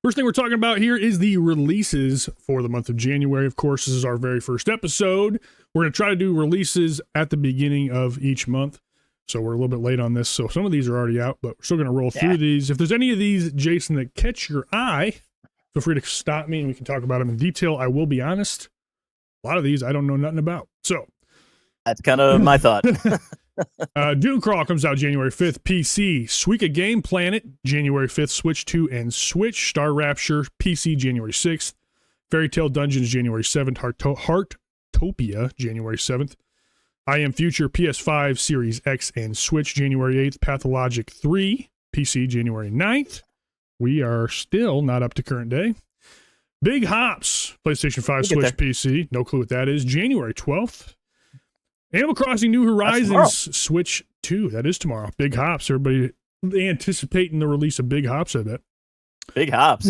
First thing we're talking about here is the releases for the month of January. Of course, this is our very first episode. We're going to try to do releases at the beginning of each month. So we're a little bit late on this. So some of these are already out, but we're still going to roll through these. If there's any of these, Jason, that catch your eye, feel free to stop me and we can talk about them in detail. I will be honest. A lot of these I don't know nothing about. So that's kind of my thought. Doom Crawl comes out January 5th, PC. Suika Game Planet, January 5th, Switch 2 and Switch. Star Rapture, PC, January 6th. Fairy Tale Dungeons, January 7th. Heartopia, January 7th. I Am Future, PS5, Series X and Switch, January 8th. Pathologic 3, PC, January 9th. We are still not up to current day. Big Hops, PlayStation 5, Switch, PC. No clue what that is. January 12th. Animal Crossing New Horizons, Switch 2. That is tomorrow. Big Hops. Everybody anticipating the release of Big Hops, I bet. Big Hops.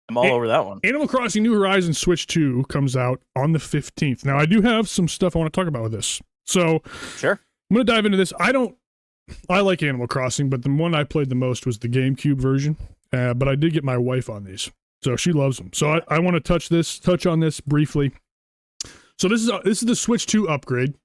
I'm all over that one. Animal Crossing New Horizons Switch 2 comes out on the 15th. Now, I do have some stuff I want to talk about with this. So, sure. I'm going to dive into this. I like Animal Crossing, but the one I played the most was the GameCube version. But I did get my wife on these. So she loves them. So I want to touch on this briefly. So this is the Switch 2 upgrade.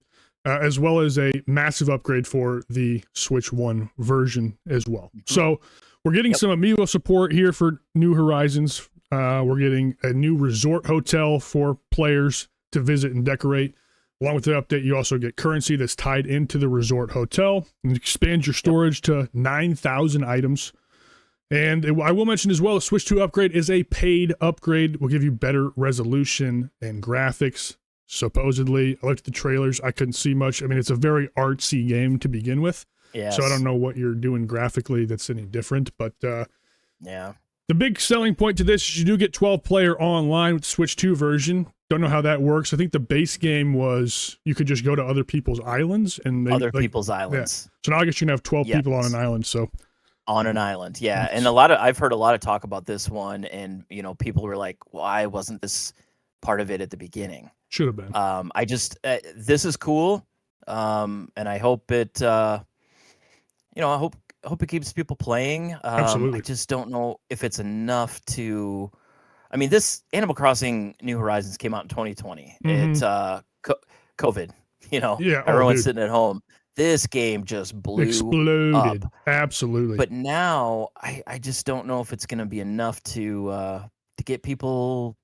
As well as a massive upgrade for the Switch 1 version as well. So we're getting some Amiibo support here for New Horizons. We're getting a new resort hotel for players to visit and decorate. Along with the update, you also get currency that's tied into the resort hotel and expands your storage to 9,000 items. And I will mention as well, the Switch 2 upgrade is a paid upgrade. Will give you better resolution and graphics. Supposedly, I looked at the trailers. I couldn't see much. I mean, it's a very artsy game to begin with. Yes. So I don't know what you're doing graphically that's any different. But yeah, the big selling point to this is you do get 12-player online with the Switch 2 version. Don't know how that works. I think the base game was you could just go to other people's islands. People's islands. Yeah. So now I guess you can have 12 people on an island. So on an island, yeah. And I've heard a lot of talk about this one, and people were like, why wasn't this part of it at the beginning? Should have been. This is cool, and I hope it. I hope it keeps people playing. Absolutely. I just don't know if it's enough to. I mean, this Animal Crossing New Horizons came out in 2020. Mm-hmm. It's COVID. Yeah, everyone's sitting at home. This game just exploded. Up. Absolutely. But now I just don't know if it's going to be enough to get people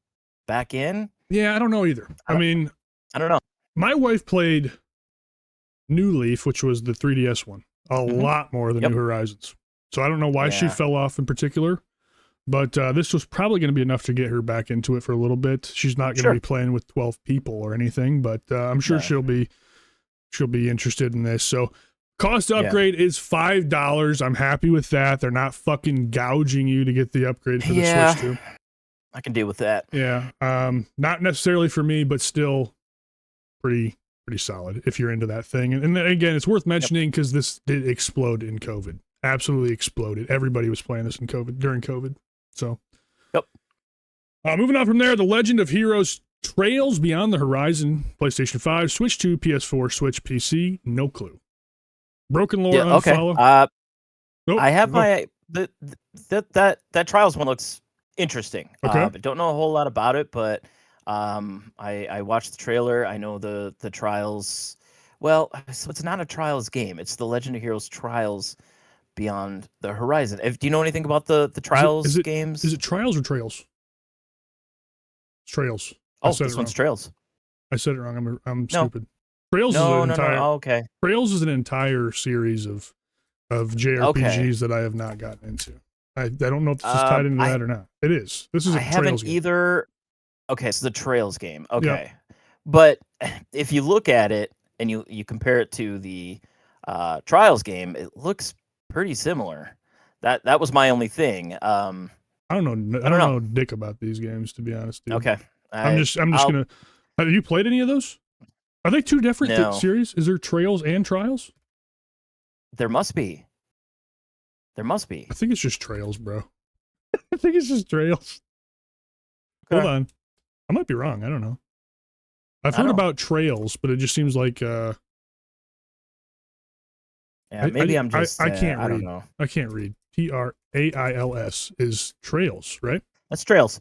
back in. Yeah, I don't know either. I mean, I don't know. My wife played New Leaf, which was the 3DS one, a lot more than New Horizons. So I don't know why she fell off in particular, but this was probably going to be enough to get her back into it for a little bit. She's not going to be playing with 12 people or anything, but I'm sure she'll be interested in this. So cost to upgrade is $5. I'm happy with that. They're not fucking gouging you to get the upgrade for the Switch 2. I can deal with that. Yeah. Not necessarily for me, but still pretty solid if you're into that thing. And then again, it's worth mentioning because this did explode in COVID. Absolutely exploded. Everybody was playing this during COVID. So, moving on from there, The Legend of Heroes Trails Beyond the Horizon, PlayStation 5, Switch 2, PS4, Switch, PC, no clue. Broken Lore unfollow. I have that Trials one looks interesting. Okay. I don't know a whole lot about it, but I watched the trailer. I know the Trials. Well, so it's not a Trials game. It's the Legend of Heroes Trials Beyond the Horizon. Do you know anything about the Trials games? Is it Trials or Trails? It's Trails. Oh, this one's Trails. I said it wrong. I'm stupid. Trails okay. Trails is an entire series of JRPGs that I have not gotten into. I don't know if this is tied into that or not. It is. This is a Trails game. Either. Okay, so the Trails game. Okay. But if you look at it and you compare it to the Trials game, it looks pretty similar. That was my only thing. I don't know. I don't know dick about these games, to be honest. Dude. Okay. I'm just gonna. Have you played any of those? Are they two different series? Is there Trails and Trials? There must be. I think it's just Trails, bro. I think it's just Trails. Okay. Hold on. I might be wrong. I don't know. I've heard about Trails, but it just seems like maybe I'm just I can't read. I don't know. I can't read. Trails is Trails, right? That's Trails.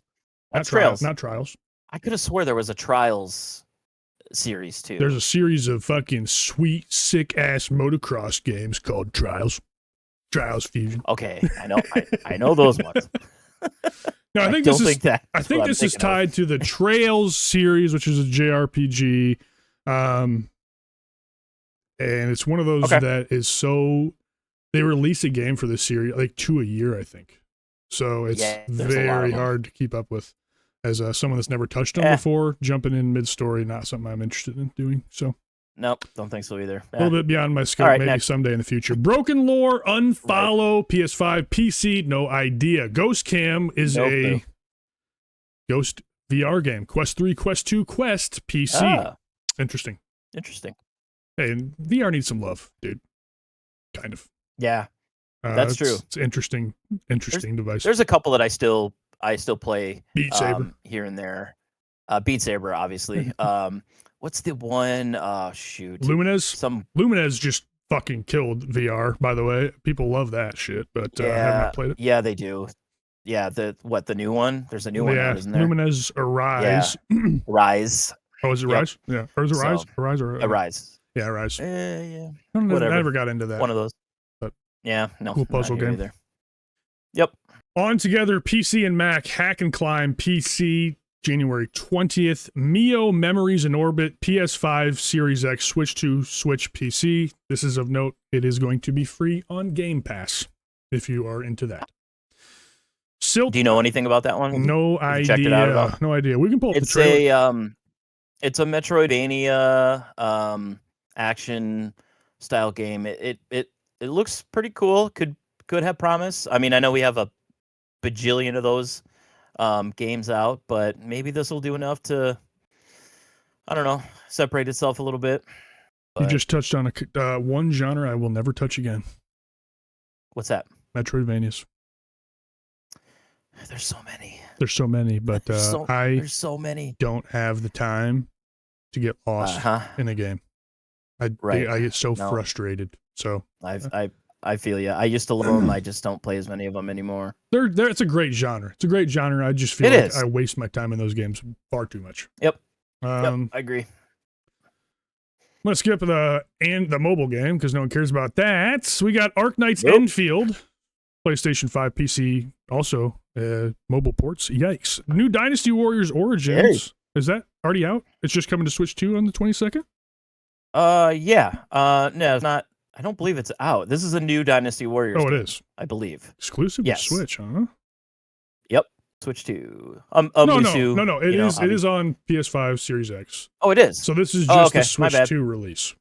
That's Trails. Not Trials. I could have swore there was a Trials series too. There's a series of fucking sweet, sick ass motocross games called Trials. Trials Fusion. Okay, I know those ones. No, I think this is tied to the Trails series, which is a JRPG. And it's one of those that is so, they release a game for this series like 2 a year, I think. So it's very hard to keep up with. As someone that's never touched them before, jumping in mid-story, not something I'm interested in doing. So, nope, don't think so either. A little bit beyond my scope, maybe someday in the future. Broken Lore, unfollow, PS5, PC, no idea. Ghost Cam is a Ghost VR game. Quest 3, Quest 2, Quest, PC. Interesting. Hey, and VR needs some love, dude. Kind of. Yeah, that's true. It's interesting device. There's a couple that I still play Beat Saber here and there. Beat Saber, obviously. What's the one? Shoot, Lumines. Lumines just fucking killed VR. By the way, people love that shit, but I have not played it. Yeah, they do. Yeah, the new one? There's a new one out, isn't there? Lumines Arise. Yeah. Rise. Oh, is it Rise? Yeah, or is it Rise? Arise or Arise? Yeah, Rise. Yeah. Whatever. I never got into that. One of those. But yeah, no. Cool puzzle game. Either. Yep. On Together, PC and Mac, Hack and Climb, PC, January 20th. Mio, Memories in Orbit, PS5, Series X, Switch 2, Switch PC. This is of note, it is going to be free on Game Pass, if you are into that. Do you know anything about that one? No idea. Checked it out at all? No idea. We can pull up the trailer. It's a Metroidvania action style game. It looks pretty cool. Could have promise. I mean, I know we have a bajillion of those games out, but maybe this will do enough to, I don't know, separate itself a little bit. But you just touched on one genre I will never touch again. What's that? Metroidvanias. There's so many. But there's so many. Don't have the time to get lost in a game. I get so frustrated. So I feel you. I used to love them. I just don't play as many of them anymore. It's a great genre. It's a great genre. I just feel like I waste my time in those games far too much. Yep. I agree. I'm gonna skip the mobile game because no one cares about that. We got Arknights Enfield, PlayStation 5, PC, also mobile ports. Yikes! New Dynasty Warriors Origins. Hey. Is that already out? It's just coming to Switch 2 on the 22nd. Yeah. No, it's not. I don't believe it's out. This is a new Dynasty Warriors. Oh, it is. I believe. Exclusive to Switch, huh? Yep. Switch 2. No. It is on PS5 Series X. Oh, it is. So this is just the Switch 2 release.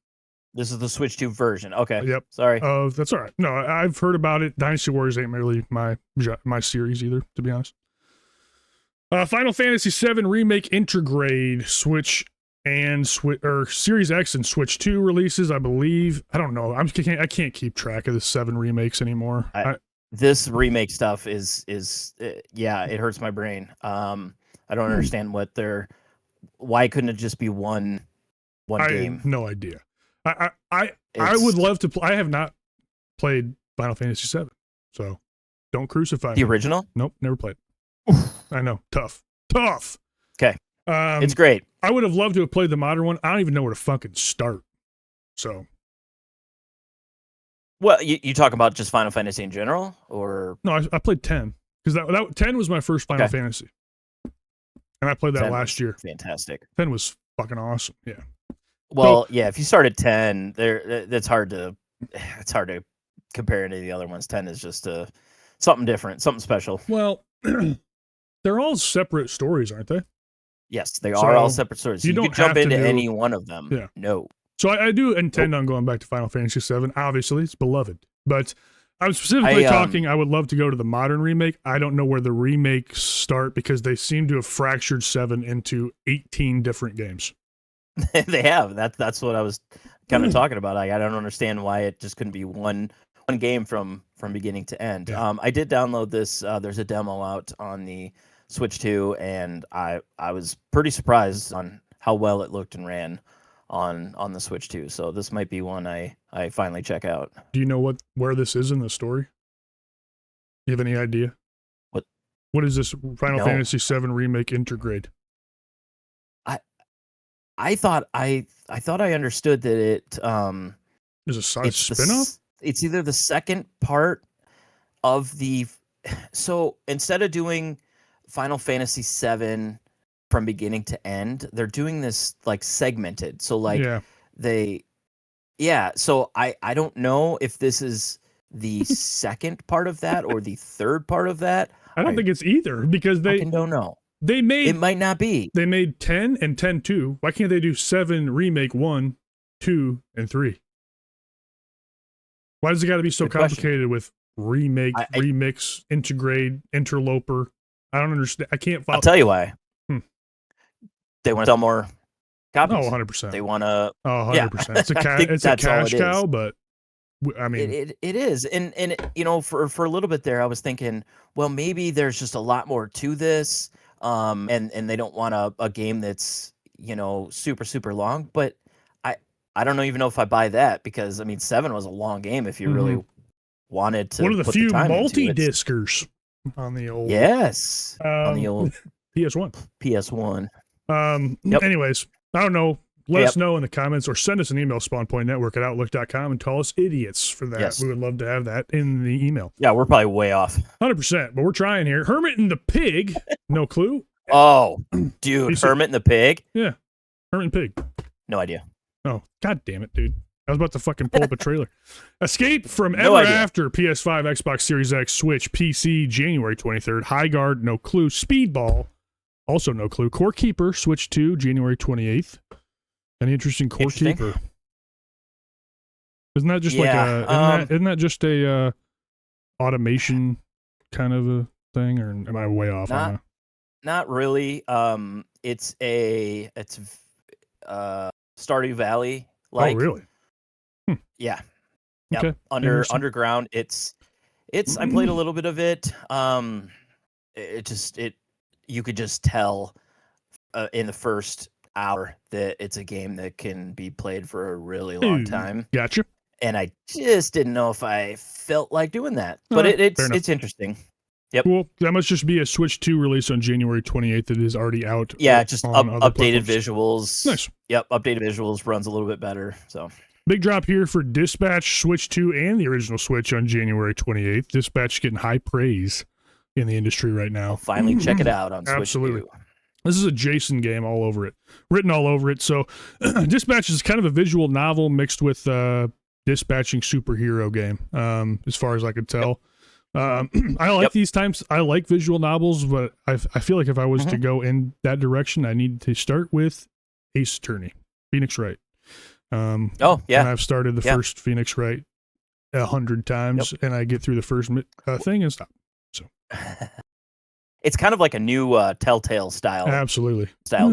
This is the Switch 2 version. Okay. Yep. Sorry. That's all right. No, I've heard about it. Dynasty Warriors ain't really my series either, to be honest. Final Fantasy VII Remake Intergrade Switch and Series X and Switch 2 releases, I believe. I don't know. I can't keep track of the 7 remakes anymore. This remake stuff is it hurts my brain. I don't understand why couldn't it just be one game? I have no idea. I would love to play. I have not played Final Fantasy VII, so don't crucify me. The original? Nope, never played. I know, tough. Okay, it's great. I would have loved to have played the modern one. I don't even know where to fucking start. So, well, you talk about just Final Fantasy in general, or no? I played 10 because that 10 was my first Final Fantasy, and I played that last year. Fantastic. 10 was fucking awesome. Yeah. Well, yeah. If you start at 10, it's hard to compare any of the other ones. 10 is just something different, something special. Well, they're all separate stories, aren't they? Yes, they are all separate stories. You could jump into any one of them. Yeah. No. So I do intend on going back to Final Fantasy VII. Obviously, it's beloved. But I'm specifically talking, I would love to go to the modern remake. I don't know where the remakes start because they seem to have fractured 7 into 18 different games. They have. That's what I was kind of talking about. I don't understand why it just couldn't be one game from beginning to end. Yeah. I did download this. There's a demo out on the Switch 2, and I was pretty surprised on how well it looked and ran on the Switch 2. So this might be one I finally check out. Do you know where this is in the story? You have any idea? What is this Final No. Fantasy VII Remake Intergrade? I thought I understood that it Is it a size it's spin-off? it's either the second part of the so instead of doing Final Fantasy VII from beginning to end, they're doing this like segmented. So like Yeah. so I don't know if this is the second part of that or the third part of that. I don't think it's either because fucking don't know. they made It might not be. they made 10 and 10-2. Why can't they do 7 remake 1, 2, and 3? Why does it got to be so Good question. complicated with remake, remix, integrate, interloper? I don't understand. I can't follow. I'll tell you why. They want to sell more copies. Oh, 100%. They want to. Oh, 100%. It's a cash cow, but I mean, it is, and you know, for a little bit there, I was thinking, well, maybe there's just a lot more to this, and they don't want a game that's, you know, super long. But I don't even know if I buy that, because I mean, 7 was a long game if you really wanted to. One of the few time multi-discers on the old on the old PS1. PS1. Anyways, I don't know. Let us know in the comments or send us an email, spawnpointnetwork@outlook.com, and call us idiots for that. Yes. We would love to have that in the email. Yeah, we're probably way off. 100%, but we're trying here. Hermit and the Pig, no clue. Oh, dude, Hermit and the Pig? Yeah, Hermit and Pig. No idea. Oh, god damn it, dude. I was about to fucking pull up a trailer. Escape from No Ever idea. After, PS5, Xbox Series X, Switch, PC, January 23rd. High Guard, no clue. Speedball, also no clue. Core Keeper, Switch 2, January 28th. Any interest in Core Keeper? Isn't that just isn't that just a automation kind of a thing, or am I way off on that? Not really. It's Stardew Valley like. Oh, really? Yeah. Yep. Okay. Underground. It's I played a little bit of it. You could just tell in the first hour that it's a game that can be played for a really long time. Gotcha. And I just didn't know if I felt like doing that. But it's interesting. Yep. Cool. That must just be a Switch 2 release on January 28th that is already out. Yeah, just updated platforms. visuals. Nice. Yep, updated visuals, runs a little bit better. So big drop here for Dispatch, Switch 2, and the original Switch on January 28th. Dispatch getting high praise in the industry right now. I'll finally check it out on Switch. Absolutely. 2. This is a Jason game all over it, written all over it. So Dispatch is kind of a visual novel mixed with dispatching superhero game, as far as I could tell. I like these times. I like visual novels, but I feel like if I was to go in that direction, I need to start with Ace Attorney, Phoenix Wright. And I've started the first Phoenix Wright 100 times, and I get through the first thing and stop. So it's kind of like a new Telltale style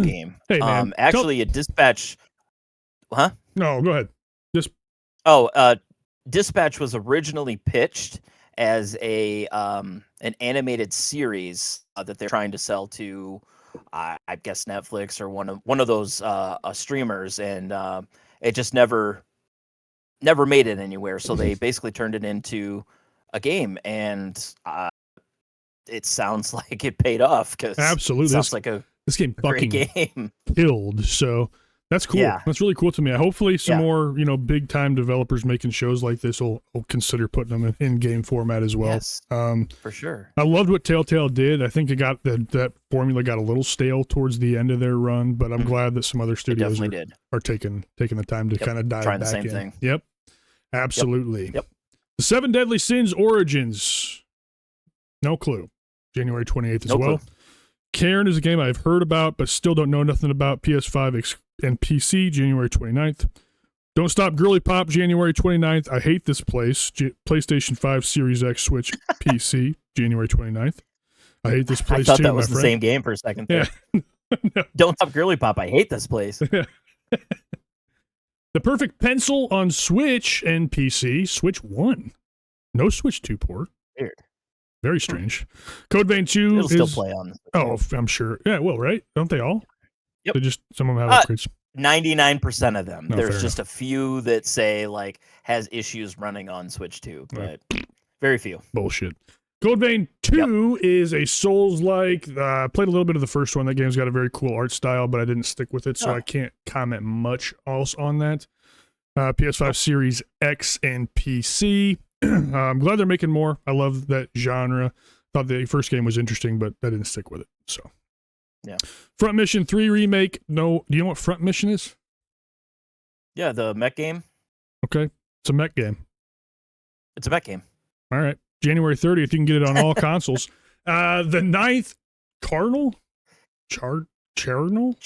game. Hey, man, actually, a Dispatch. Huh? No, go ahead. Dispatch was originally pitched as an animated series that they're trying to sell to, I guess, Netflix or one of those streamers, and it just never made it anywhere. So they basically turned it into a game, and it sounds like it paid off, because absolutely, it sounds like this game fucking game killed. So that's cool. Yeah. That's really cool to me. Hopefully some more, big time developers making shows like this will consider putting them in game format as well. Yes, for sure. I loved what Telltale did. I think it got that formula got a little stale towards the end of their run, but I'm glad that some other studios are taking the time to kind of dive back in. Trying the same thing. Yep. Absolutely. Yep. The 7 Deadly Sins Origins. No clue. January 28th as well. Cairn is a game I've heard about, but still don't know nothing about. PS5 and PC, January 29th. Don't Stop Girly Pop, January 29th. I Hate This Place, PlayStation 5, Series X, Switch, PC, January 29th. I Hate This Place too, I thought that was the same game for a second there. No. Don't Stop Girly Pop, I Hate This Place. The Perfect Pencil on Switch and PC, Switch 1. No Switch 2 port. Weird. Very strange. Code Vein 2 It'll still play on. Oh, I'm sure. Yeah, it will, right? Don't they all? Yep. They just, some of them have upgrades. 99% of them. No, There's just a few that say has issues running on Switch 2, but very few. Bullshit. Code Vein 2 is a Souls-like. Played a little bit of the first one. That game's got a very cool art style, but I didn't stick with it, so I can't comment much else on that. PS5 Series X and PC. I'm glad they're making more. I love that genre. Thought the first game was interesting, but I didn't stick with it. So, yeah. Front Mission 3 remake. No, do you know what Front Mission is? Yeah, the mech game. Okay, it's a mech game. It's a mech game. All right, January 30th. You can get it on all consoles. The 9th Cardinal, Charnel.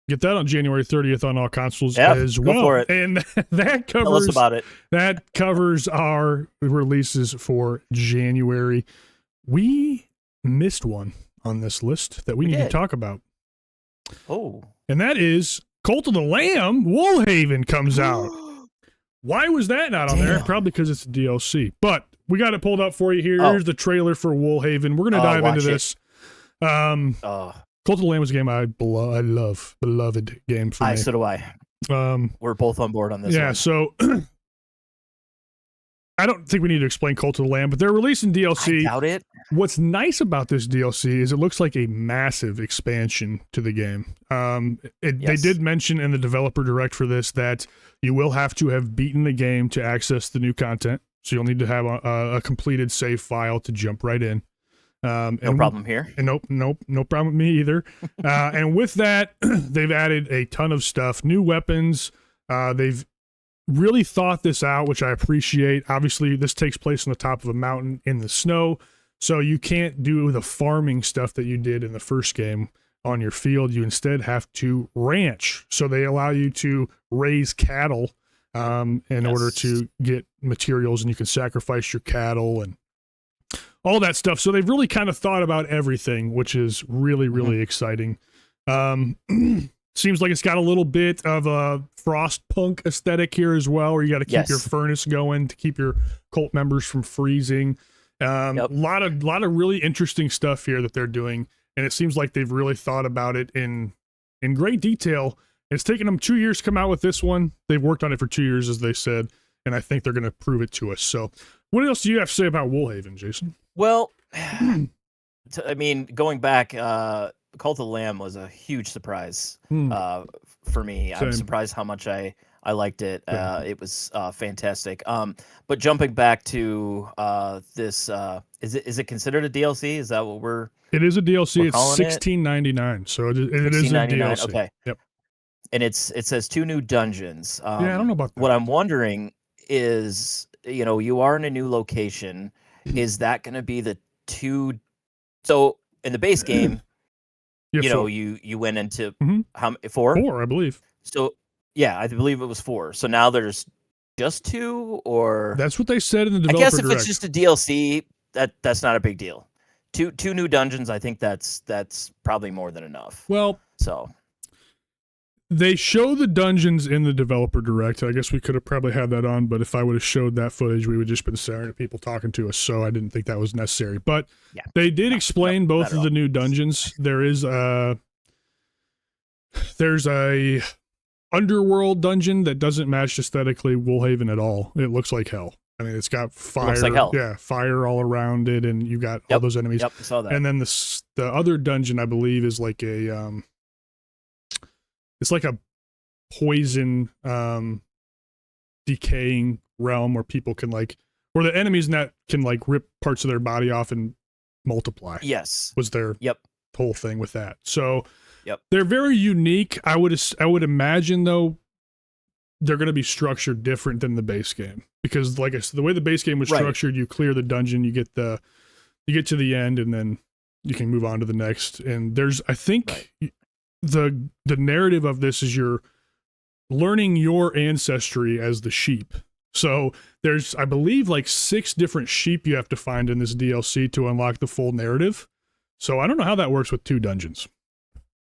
Get that on January 30th on all consoles as well. Go for it. And that covers. Tell us about it. That covers our releases for January. We missed one on this list that we need to talk about. Oh. And that is Cult of the Lamb. Woolhaven comes out. Why was that not on there? Probably because it's a DLC. But we got it pulled up for you here. Here's the trailer for Woolhaven. We're going to dive into this. Cult of the Lamb was a game I love. Beloved game for me. So do I. We're both on board on this one. Yeah, so I don't think we need to explain Cult of the Lamb, but they're releasing DLC. I doubt it. What's nice about this DLC is it looks like a massive expansion to the game. They did mention in the developer direct for this that you will have to have beaten the game to access the new content. So you'll need to have a completed save file to jump right in. No problem here. And no problem with me either. And with that, they've added a ton of stuff, new weapons. They've really thought this out, which I appreciate. Obviously, this takes place on the top of a mountain in the snow, so you can't do the farming stuff that you did in the first game on your field. You instead have to ranch. So they allow you to raise cattle in order to get materials, and you can sacrifice your cattle and all that stuff. So they've really kind of thought about everything, which is really, really exciting. Seems like it's got a little bit of a Frostpunk aesthetic here as well, where you got to keep your furnace going to keep your cult members from freezing. A lot of really interesting stuff here that they're doing, and it seems like they've really thought about it in great detail. It's taken them 2 years to come out with this one. They've worked on it for 2 years, as they said, and I think they're going to prove it to us. So, what else do you have to say about Woolhaven, Jason? Well, I mean, going back, Cult of the Lamb was a huge surprise for me. Same. I'm surprised how much I liked it. It was fantastic. But jumping back to this, is it considered a DLC? Is that what we're? It is a DLC. It's $16.99, so it is a DLC. Okay. Yep. And it says 2 new dungeons. I don't know about that. What I'm wondering is, you are in a new location. Is that going to be the 2? So in the base game, you went into how 4? 4, I believe. So yeah, I believe it was 4. So now there's just 2, or that's what they said in the developer I guess if direct. it's just a DLC, that's not a big deal. Two new dungeons, I think that's probably more than enough. Well, so they show the dungeons in the developer direct. I guess we could have probably had that on, but if I would have showed that footage, we would just been staring at people talking to us. So I didn't think that was necessary. But they did explain both of the new dungeons. There's a underworld dungeon that doesn't match aesthetically Woolhaven at all. It looks like hell. I mean, it's got fire. Looks like hell. Yeah, fire all around it, and you got all those enemies. Yep, I saw that. And then the other dungeon, I believe, is like a it's like a poison decaying realm where people can where the enemies in that can rip parts of their body off and multiply. Yes. Was their whole thing with that. So they're very unique. I would imagine though they're going to be structured different than the base game, because like I said, the way the base game was structured, you clear the dungeon, you get to the end, and then you can move on to the next. And there's, I think the narrative of this is you're learning your ancestry as the sheep. So there's, I believe, 6 different sheep you have to find in this DLC to unlock the full narrative. So I don't know how that works with 2 dungeons.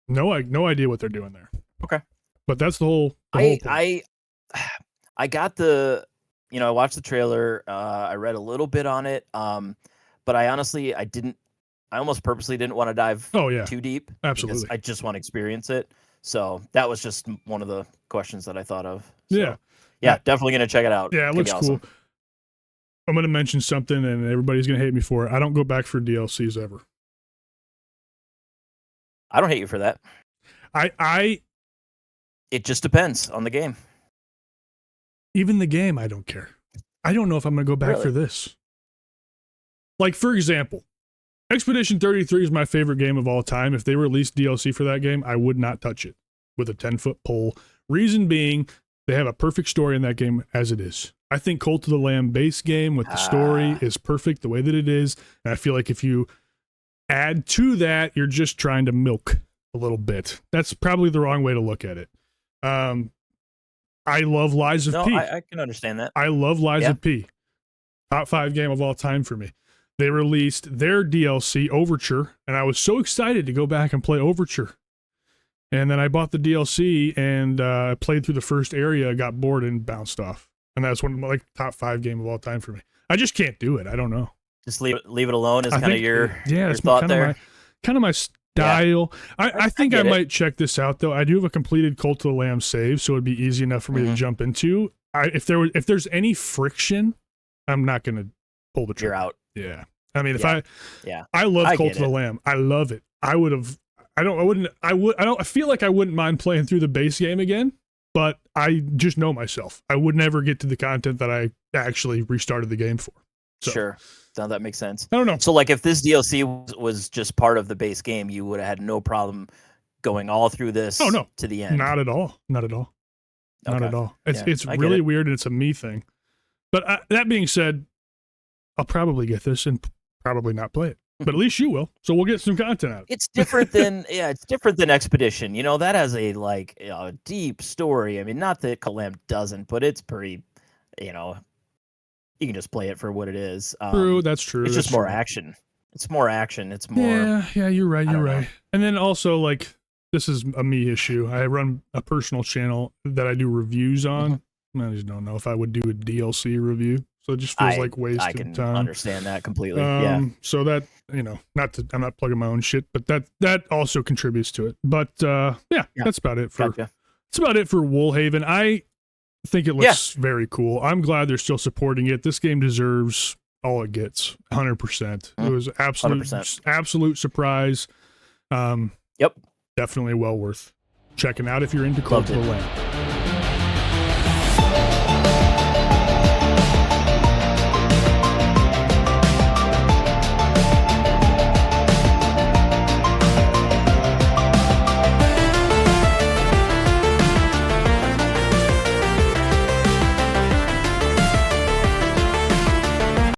No idea what they're doing there. Okay. But that's the whole point. I got I watched the trailer, I read a little bit on it, but I honestly, I almost purposely didn't want to dive too deep. Absolutely. Because I just want to experience it. So that was just one of the questions that I thought of. So, yeah, definitely going to check it out. Yeah, it looks cool. I'm going to mention something and everybody's going to hate me for it. I don't go back for DLCs ever. I don't hate you for that. It just depends on the game. Even the game, I don't care. I don't know if I'm going to go back for this. Like, for example, Expedition 33 is my favorite game of all time. If they released DLC for that game, I would not touch it with a 10-foot pole. Reason being, they have a perfect story in that game as it is. I think Cult of the Lamb base game with the story is perfect the way that it is. And I feel like if you add to that, you're just trying to milk a little bit. That's probably the wrong way to look at it. I love Lies of P. I can understand that. I love Lies of P. Top 5 game of all time for me. They released their DLC, Overture, and I was so excited to go back and play Overture. And then I bought the DLC and I played through the first area, got bored and bounced off. And that's one of my top 5 game of all time for me. I just can't do it. I don't know. Just leave it alone is kind of your thought there. Kind of my style. I think I might check this out though. I do have a completed Cult of the Lamb save, so it'd be easy enough for me to jump into. If there's any friction, I'm not gonna pull the trigger. You're out. Yeah. I mean, I love Cult of the Lamb. I love it. I feel like I wouldn't mind playing through the base game again, but I just know myself. I would never get to the content that I actually restarted the game for. So. Sure. No, that makes sense. I don't know. So, like, if this DLC was just part of the base game, you would have had no problem going all through this to the end. Not at all. Not at all. Okay. Not at all. It's really weird, and it's a me thing. But that being said, I'll probably get this and probably not play it. But at least you will. So we'll get some content out of it. It's different than it's different than Expedition. You know, that has a deep story. I mean, not that Calam doesn't, but it's pretty, you can just play it for what it is. True, that's true. It's just more action. It's more action. It's more. Yeah, you're right. You're right. And then also, like, this is a me issue. I run a personal channel that I do reviews on. I just don't know if I would do a DLC review. So it just feels like wasted time. I can understand that completely. So that, I'm not plugging my own shit, but that also contributes to it. But that's about it for that's about it for Woolhaven. I think it looks very cool. I'm glad they're still supporting it. This game deserves all it gets. 100%. It was absolute surprise. Definitely well worth checking out if you're into Cult of the Lamb.